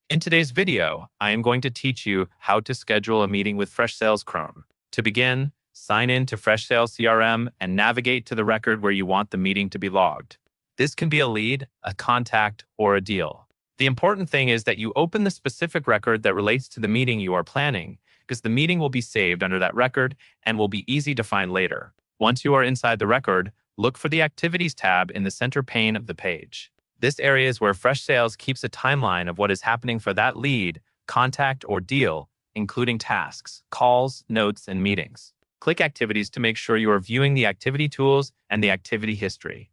In today's video, I am going to teach you how to schedule a meeting with Freshsales Crm. To begin, sign in to Freshsales CRM and navigate to the record where you want the meeting to be logged. This can be a lead, a contact, or a deal. The important thing is that you open the specific record that relates to the meeting you are planning, because the meeting will be saved under that record and will be easy to find later. Once you are inside the record, look for the Activities tab in the center pane of the page. This area is where Freshsales keeps a timeline of what is happening for that lead, contact, or deal, including tasks, calls, notes, and meetings. Click Activities to make sure you are viewing the activity tools and the activity history.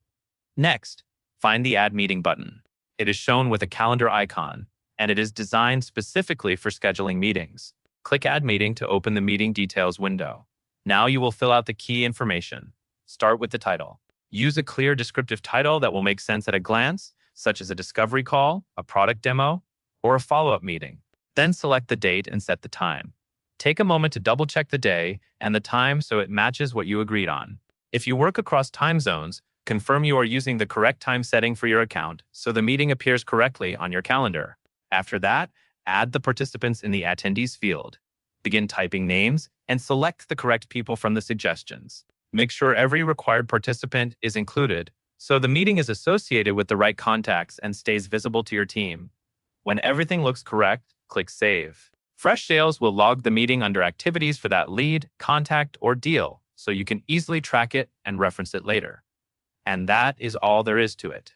Next, find the Add Meeting button. It is shown with a calendar icon, and it is designed specifically for scheduling meetings. Click Add Meeting to open the Meeting Details window. Now you will fill out the key information. Start with the title. Use a clear descriptive title that will make sense at a glance, such as a discovery call, a product demo, or a follow-up meeting. Then select the date and set the time. Take a moment to double-check the day and the time so it matches what you agreed on. If you work across time zones, confirm you are using the correct time setting for your account so the meeting appears correctly on your calendar. After that, add the participants in the Attendees field. Begin typing names and select the correct people from the suggestions. Make sure every required participant is included so the meeting is associated with the right contacts and stays visible to your team. When everything looks correct, click Save. Freshsales will log the meeting under Activities for that lead, contact, or deal so you can easily track it and reference it later. And that is all there is to it.